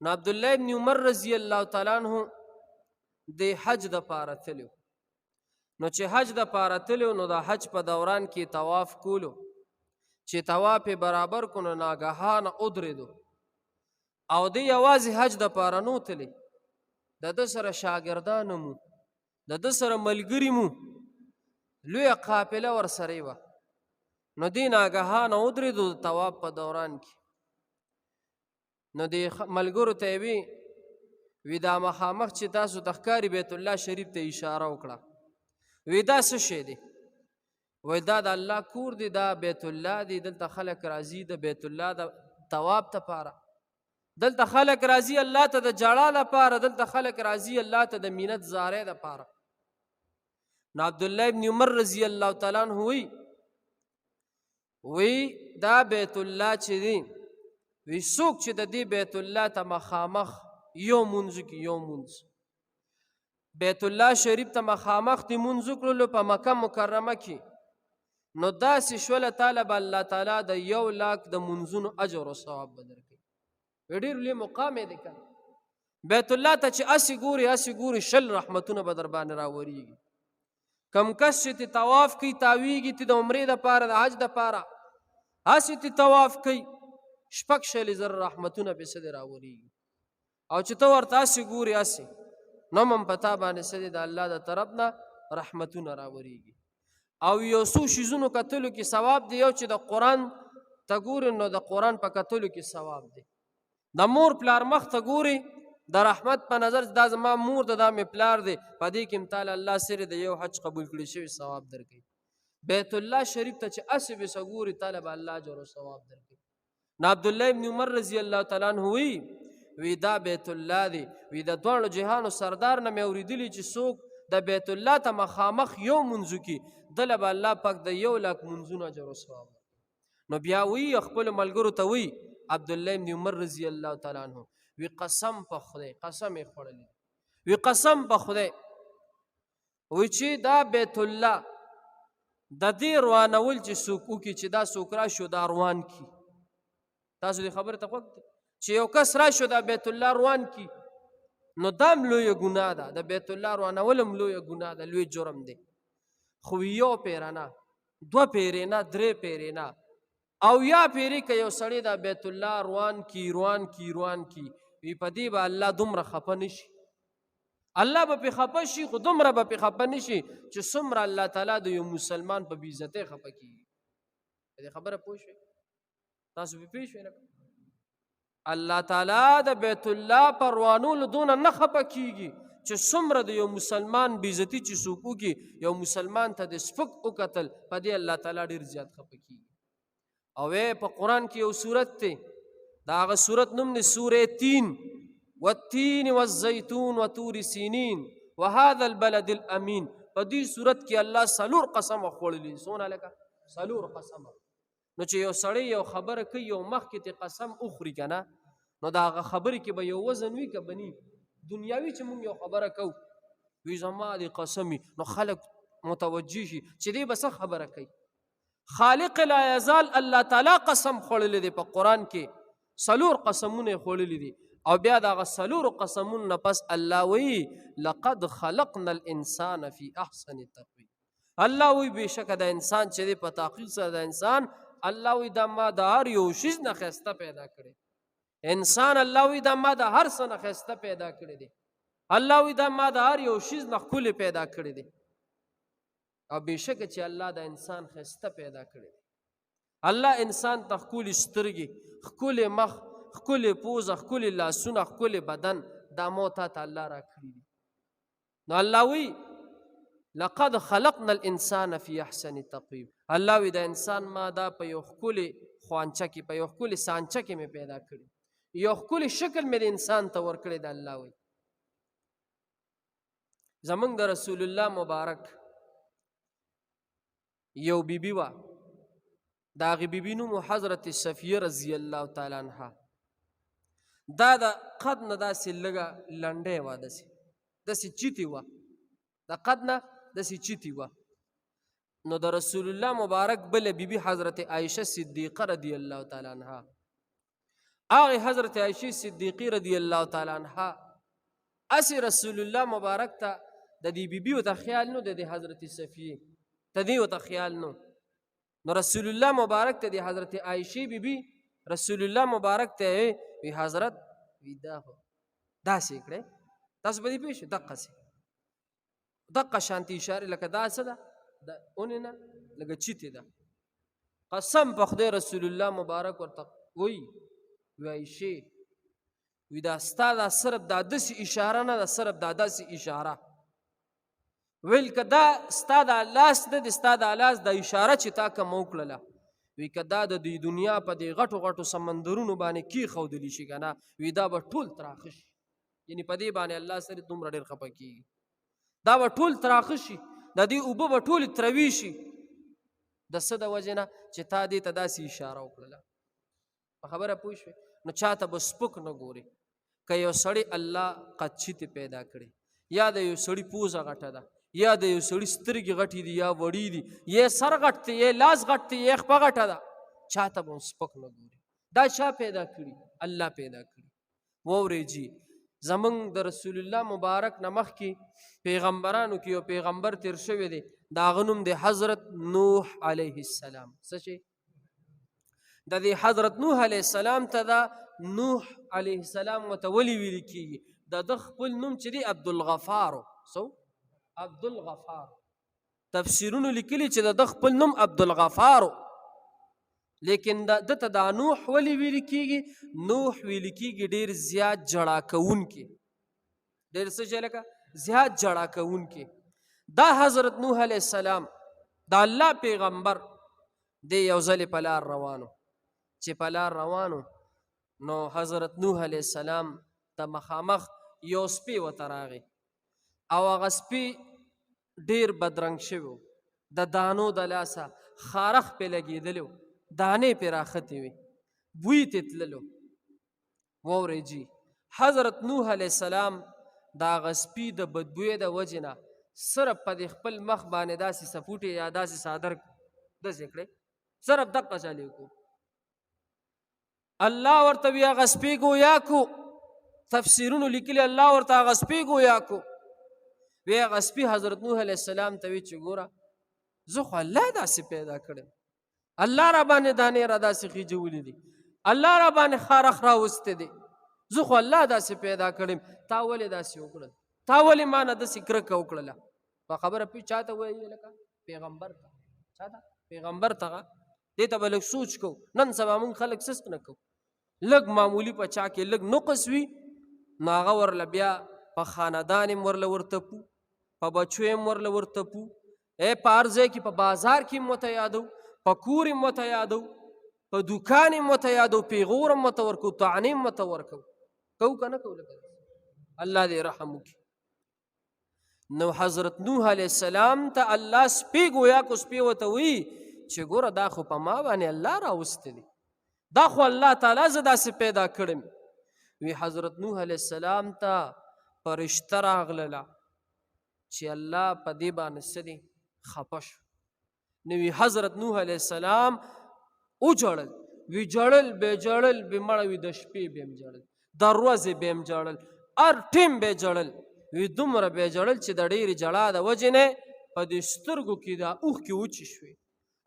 نو عبدالله ابن عمر رضی الله تعالی عنہ د حج د پاره تلو. نو چې حج د پاره تلو نو د حج په دوران کې طواف کولو. چې طواف برابر کو نو ناګهانه ودرېدو او دی یوازې حج د پاره نو تلی، د ده سره شاګردان مو، د ده سره ملګري مو، لویه قافله ورسره وه. نو دی ناګهانه ودرېدو د طواف په دوران کې. نو د ملګرو ته یې وی دا مخامخ چې تاسو ته ښکاري بیت الله شریف ته اشاره وکړه. وی دا څه شی دی؟ وی دا د الله کور دی، دا بیت الله دی، دلته خلک راځي د بیت الله د طواف دپاره، دلته خلک راځي الله ته د جړا لپاره، دلته خلک راځي الله ته د مینت زارۍ دپاره. نو عبدالله ابن عمر رضی الله تعالی عنہ وی دا بیت الله چې دی، وی څوک چې د دې بیت الله ته مخامخ یو مونځ کې یو مونځ، بیت الله شریف ته مخامخ دی مونځ وکړلو په مکه مکرمه کې، نو داسې شوله تعالی به الله تعالی د 1,00,000 د مونځونو اجر او ثواب به درکوي. ډېر لوی مقام یې دی کنه. بیت الله ته چې هسې ګورې 100 رحمتونه به در باندې راورېږي. کم کس چې ته طواف کوي تاویږي، ته د عمرې دپاره د حج دپاره هسې ته طواف کوي 6,000 رحمتونه پسې دې راورېږي. او چې ته ورته هسې ګورې هسې نو هم په تا باندې څه دی د الله د طرف نه رحمتونه راورېږي. او یو څو شیزونو کتلو کې ثواب دی. یو چې د قرآن ته ګورې نو د قرآن په کتلو کې ثواب دی. د مور پلار مخ ته ګورې د رحمت په نظر دا زما مور ده، دا مې پلار دی، په دې کې تعالی الله سره د یو حج قبول کړي شوی ثواب درکوي. بیت الله شریف ته چې هسې بېسه ګورې تعالی به الله اجر او ثواب درکوي. نو عبدالله ابن عمر رضی الله تعالی عنہ وی دا بیت الله دی، وی د دواړو جهانو سردار نه مې اورېدلي چې څوک د بیت الله ته مخامخ یو مونځو کې دله به الله پاک د 1,00,000 مونځونو اجر او ثواب. نو بیا وی خپلو ملګرو ته وی عبدالله ابن عمر رضی الله تعالی عنہ وی قسم په خدای، قسم یې خوړلی، وی قسم په خدای وی چې دا بیت الله د دې روانول چې څوک وکړي چې دا څوک راشو دا روان کي. تاسو دې خبرې ته غوږ دی چې یو کس راشو دا بیت الله روان کي، نو دا هم لویه ګناه ده، د بیت الله روانول هم لویه ګناه ده، لوی جرم دی. خو یو پیره نه، 2 پیرې نه، 3 پیرې نه، او یا پیرې که یو سړی دا بیت الله روان کی وی په دې به الله دومره خفه نشي، الله به پې خفه شي، خو دومره به پې خفه نشي چې څومره الله تعالی د یو مسلمان په بېعزتۍ خفه کېږي. په دې خبره پوه شوئ؟ تاسو پې پوه شوئ؟ الله تعالی د بیت الله په روانولو دونه نه خفه کېږي چې څومره د یو مسلمان بېعزتي چې څوک وکړي، یو مسلمان ته د سپک وکتل، په دې الله تعالی ډېر زیات خفه کېږي. او په قرآن کې یو صورت دی، دا هغه صورت نوم دی سورې 3 والتین والزیتون وطور سینین وهذا البلد الامین. په دې صورت کې الله 4 قسمه خوړلي. څونه لکه 4 قسمه. نو چې یو سړی یو خبره کوي یو مخکې ته قسم اخوري که نه، نو د هغه خبرې کې به یو وزن وي که بني دنیاوي چې مونږ یو خبره کوو وي زما دې قسم وي، نو خلک متوجه شي چې دې به څه خبره کوي. خالق لا یزال الله تعالی قسم خوړلی دی په قرآن کې، 4 قسمونه خوړلی دي. او بیا د هغه 4 قسمونو نه پس الله وی لقد خلقنا الانسان فی احسن تقویم. الله وی بېشکه د انسان چې دی په تحقیق سره د انسان الله وی دا ما د هر یو شیز نه ښایسته پیدا کړی. انسان الله وی دا ما د هر څه نه ښایسته پیدا کړی دی. الله وی دا ما د هر یو شیز نه ښکلی پیدا کړی دی. او بېشکه چې الله د انسان ښایسته پیدا کړی دی. الله انسان ته ښکلي سترګې، ښکلی مخ، ښکلې پوزه، ښکلې لاسونه، ښکلې بدن، دا مو تا ته الله را کړي دي. نو الله وی لقد خلقنا الانسان فی احسن تقویم. الله وی د انسان ما دا په یو ښکلې خوانچه کې، په یو ښکلې سانچه کې مې پیدا کړي، یو ښکلې شکل مې د انسان ته ورکړی د الله وی. زمونږ د رسول الله مبارک یو بیبي وه، د هغې بیبي نوم حضرت صفیه رضی الله تعالی عنها. دا د قد نه داسې لږه لنډۍ وه، داسې چیتې وه، د قد نه داسې چیتې وه. نو د رسول الله مبارک بله بیبي حضرت عایشه صدیقه رضی الله تعالی عنها، هغه حضرت عائشہ صدیقی رضی الله تعالی عنها اسی رسول الله مبارک ته د دې بیبي ته خیال نو د حضرت صفیه ته دې ته خیال نو رسول الله مبارک ته د حضرت عائشہ بیبي رسول الله مبارک ته وی حضرت ودا داسې کړه تاسو به دې پېښ دقه شانتي اشاره لکه دا څه ده د اوننه لکه چیته ده قسم په خدای رسول الله مبارک ورته وی عائشہ وی دا ستاده صرف دا داسې اشاره نه ده صرف دا داسې اشاره ویل که دا ستاده لاس نه دی ستاده لاس دا اشاره چې تا کوم وکړله وی که دا د دې دنیا په دې غټو غټو سمندرونو باندې کېښودلی شي که نه وی دا به ټول تراخه شي یعنې په دې باندې الله سره دومره ډېر خفه کېږي دا به ټول تراخه شي د دې اوبه به ټولې تروي شي د څه د وجې نه چې تا دې ته داسې اشاره وکړله په خبره پوه شوې نو چاته به سپک نه ګوري که یو سړی الله قچیتې پیدا کړي یا د یو سړي پوزه غټه ده یا د یو سړي سترګې غټې دي یا وړي دي یا سر غټ دی یا لاس غټ دی یا خپه غټه ده چاته به سپک نه ګوري دا چا پیدا کړي الله پیدا کړي واورئ جي زمونږ د رسول الله مبارک نه مخکې پیغمبرانو کې یو پیغمبر تیر شوی دی د هغه نوم دی حضرت نوح علیه السلام څه شي د دې حضرت نوح علیه السلام ته دا نوح علیه السلام ورته ولې ویل کېږي د ده خپل نوم چې دی عبدالغفارو څو عبدالغفار تفسیرونو لیکلي چې د ده خپل نوم عبدالغفارو لیکن ده ته دا نوح ولې ویل کېږي نوح ویل کېږي ډېر زیات ژړا کوونکي ډېر څه شی لکه زیات ژړا کوونکي دا حضرت نوح علیه السلام د الله پیغمبر دی یو ځلې په لار روانو چې په لار روانو نو حضرت نوح علیه السلام ته مخامخ یو سپی ورته راغی او هغه سپی ډېر بدرنګ شوی د دانو د لاسه خارخ پې لګېدلی دانې پې راختې وې بوی تې تللو واورئ جي حضرت نوح علیه السلام د هغه سپي د بدبویۍ د وجې نه صرف په دې خپل مخ باندې داسې سپوټې یا داسې څادر داسې کړی صرف دقه چالې وکړو الله ورته وی هغه سپي ګویا کو تفسیرونو لیکلي الله ورته هغه سپي ګویا کو وی هغه سپي حضرت نوح علیه السلام ته وی چې ګوره زه خو الله داسې پیدا کړم الله را باندې دانې را داسې خېجولي دي الله را باندې خارخ راوستی دی زه خو الله داسې پیدا کړم تا ولې داسې وکړل تا ولې ما نه داسې کرکه وکړله په خبره پوه چاته وایي لکه پیغمبر ته چاته پیغمبر ته دې ته به لږ سوچ کوو نن سبا موږ خلک سست نه کوو لږ معمولي په چا کې لږ نقص وي نو هغه ورله بیا په خاندان یې ورله ورتپو په بچو یې ورله ورتپو په هر ځای کې په بازار کې ورته یادو په کور یې ورته یادو په دوکان یې ورته یادو پیغور هم ورته ورکو طعنې هم ورته ورکو کوو که نه کوو لکه الله دې رحم وکړي نو حضرت نوح علیه السلام ته الله سپی ګویا کو سپی ورته وایي چې ګوره دا خو په ما باندې الله راوستی دی دا خو الله تعالی زه داسې پیدا کړم وی حضرت نوح علیه السلام ته فرشته راغلله چې الله په دې باندې څه دی خفه شو نو وی حضرت نوح علیه السلام وژړل وی ژړل بې ژړل بې مړه وي د شپې به هم ژړل د ورځې به هم ژړل هر ټیم به ژړل وی دومره به ژړل چې د ډېرې ژړا د وجې نه په دې سترګو کې دا اوښکې وچې شوې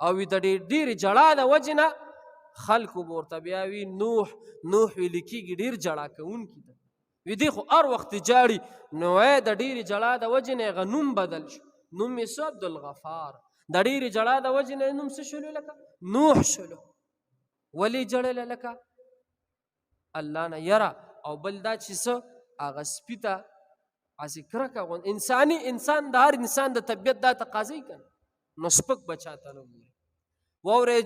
او وی د ډېرې ژړا د وجې نه خلکو به ورته بیا وي نوح ویل کېږي ډېر ژړا کوونکي ده وی دی خو هر وخت جاړي نو د ډېرې ژړا د وجې نه هغه نوم بدل شو نوم یې څه عبدالغفار د ډېرې ژړا د وجې نه نوم څه شولو لکه نوح شولو ولې ژړله لکه الله نه یره او بل دا چې څه هغه سپي ته هسې کرکه غوندې انسان د هر انسان د طبیعت دا تقاضی که نو سپک به چاته نه ګوري واورئ